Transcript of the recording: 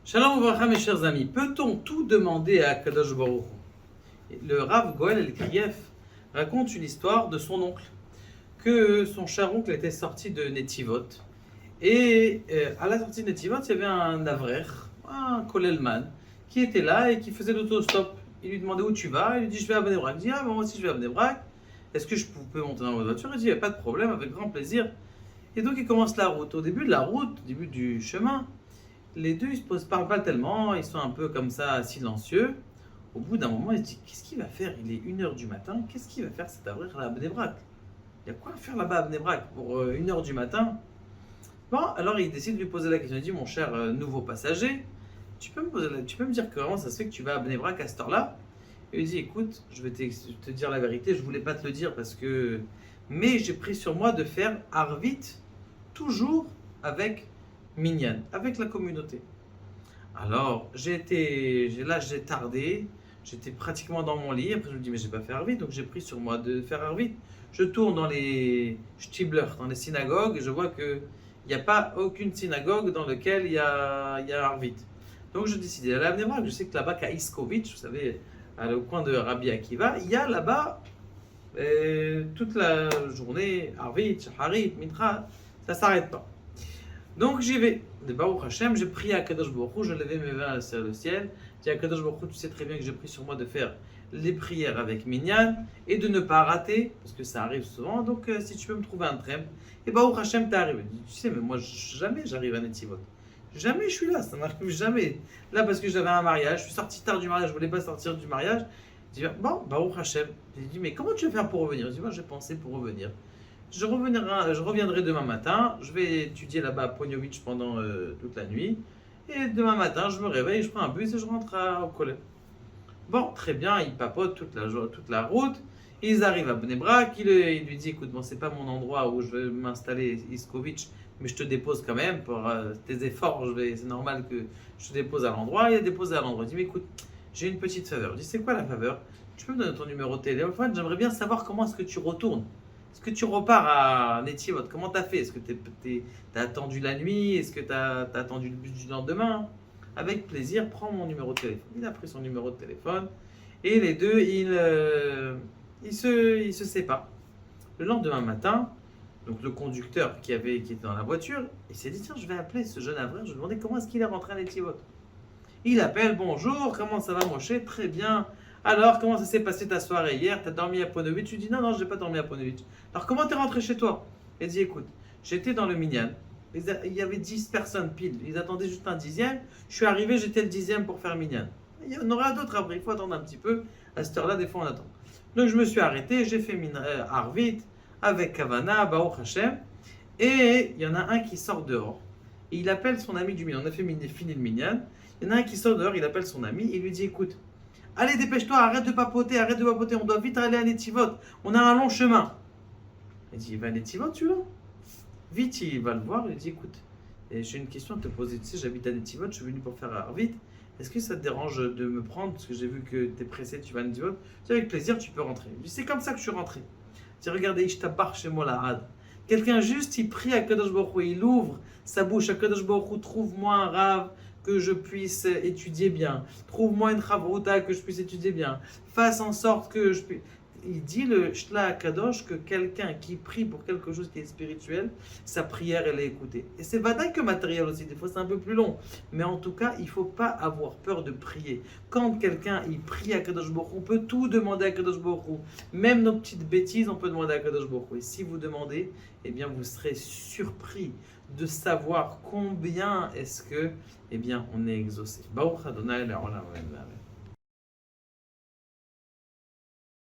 Shalom Ouvracha, mes chers amis. Peut-on tout demander à Kadosh Baruch Hu? Le Rav Goel El-Kriev raconte une histoire de son oncle, que son cher oncle était sorti de Netivot. Et à la sortie de Netivot, il y avait un Avrer, un Kolelman, qui était là et qui faisait l'autostop. Il lui demandait où tu vas, il lui dit je vais à Bnei Brak. Il dit ah, moi aussi je vais à Bnei Brak. Est-ce que je peux monter dans votre voiture? Il dit il n'y a pas de problème, avec grand plaisir. Et donc il commence la route. Au début de la route, au début du chemin, les deux, ils se parlent pas tellement, ils sont un peu comme ça, silencieux. Au bout d'un moment, il se dit, qu'est-ce qu'il va faire? Il est 1h du matin, qu'est-ce qu'il va faire cet Avrer là à Bnei Brak? Il y a quoi à faire là-bas à Bnei Brak pour 1h du matin? Bon, alors il décide de lui poser la question. Il dit, mon cher nouveau passager, tu peux me dire comment ça se fait que tu vas à Bnei Brak à cette heure-là? Et il dit, écoute, je vais te dire la vérité, je voulais pas te le dire parce que... Mais j'ai pris sur moi de faire Arvit toujours avec Minyan, avec la communauté. Alors, j'ai tardé, j'étais pratiquement dans mon lit, après je me dis, mais j'ai pas fait Arvit, donc j'ai pris sur moi de faire Arvit. Je tourne dans les Shtibler, dans les synagogues, et je vois qu'il n'y a pas aucune synagogue dans laquelle il y a Arvit. Donc je décide d'aller à Bnei Brak. Je sais que là-bas, qu'à Iskovitch, vous savez, au coin de Rabbi Akiva, il y a là-bas toute la journée, Arvit, Shaharit, Mitra, ça s'arrête pas. Donc j'y vais. De Baruch Hashem, j'ai prié à Kadosh Baruch Hu, je levais mes mains vers le ciel. J'ai dit à Kadosh Baruch Hu, tu sais très bien que j'ai pris sur moi de faire les prières avec Minyan et de ne pas rater, parce que ça arrive souvent. Donc si tu peux me trouver un trem, et Baruch Hashem t'es arrivé. Tu sais, mais moi jamais j'arrive à Netivot. Jamais je suis là, ça m'arrive jamais. Là parce que j'avais un mariage, je suis sorti tard du mariage, je voulais pas sortir du mariage. Je dis bon, Baruch Hashem. J'ai dit mais comment tu vas faire pour revenir? Je dis moi j'ai pensé pour revenir. Je reviendrai demain matin. Je vais étudier là-bas à Pognovitch pendant toute la nuit. Et demain matin, je me réveille, je prends un bus et je rentre au collège. Bon, très bien, ils papotent toute la route. Ils arrivent à Bnei Brak. Il lui dit écoute, bon, c'est pas mon endroit où je vais m'installer, Iskovitch, mais je te dépose quand même pour tes efforts. C'est normal que je te dépose à l'endroit. Il a déposé à l'endroit. Il dit mais écoute, j'ai une petite faveur. Je dis c'est quoi la faveur? Tu peux me donner ton numéro de téléphone? J'aimerais bien savoir comment est-ce que tu retournes. Est-ce que tu repars à Netivot? Comment t'as fait? Est-ce que t'as attendu la nuit? Est-ce que t'as attendu le bus du lendemain? Avec plaisir, prends mon numéro de téléphone. Il a pris son numéro de téléphone et les deux, ils se séparent. Le lendemain matin, donc le conducteur qui était dans la voiture, il s'est dit tiens, je vais appeler ce jeune Avril, je vais lui demander comment est-ce qu'il est rentré à Netivot. Il appelle, bonjour, comment ça va Moshe? Très bien. Alors, comment ça s'est passé ta soirée hier? T'as dormi à Ponovitch? Tu dis non, non, je n'ai pas dormi à Ponovitch. Alors, comment t'es rentré chez toi? Il dit écoute, j'étais dans le Minyan. Il y avait 10 personnes pile. Ils attendaient juste un dixième. Je suis arrivé, j'étais le dixième pour faire Minyan. Il y en aura d'autres après, il faut attendre un petit peu. À cette heure-là, des fois, on attend. Donc, je me suis arrêté, j'ai fait Arvit avec Kavana, Baruch Hashem. Et il y en a un qui sort dehors. Et il appelle son ami du Minyan. On a fini le Minyan. Il y en a un qui sort dehors, il appelle son ami et il lui dit écoute, allez, dépêche-toi, arrête de papoter, on doit vite aller à Netivot, on a un long chemin. Il dit, va à Netivot, tu vois? Vite, il va le voir, il dit, écoute, j'ai une question à te poser, tu sais, j'habite à Netivot, je suis venu pour faire Arvit, est-ce que ça te dérange de me prendre, parce que j'ai vu que tu es pressé, tu vas à Netivot? Je dis, avec plaisir, tu peux rentrer. Il dit, c'est comme ça que je suis rentré. Je dis, regardez, Ishtabar chez moi, la had. Quelqu'un juste, il prie à Kadosh Baruch Hu, il ouvre sa bouche à Kadosh Baruch Hu, trouve-moi un rave que je puisse étudier bien. Trouve-moi une chavruta que je puisse étudier bien. Fasse en sorte que je puisse... Il dit le Shla Kadosh que quelqu'un qui prie pour quelque chose qui est spirituel, sa prière elle est écoutée. Et c'est vadaï que matériel aussi, des fois c'est un peu plus long. Mais en tout cas, il ne faut pas avoir peur de prier. Quand quelqu'un il prie à Kadosh Baruch Hu, on peut tout demander à Kadosh Baruch Hu. Même nos petites bêtises, on peut demander à Kadosh Baruch Hu. Et si vous demandez, eh bien vous serez surpris de savoir combien est-ce que, eh bien, on est exaucé. Baruch Adonai, la olam.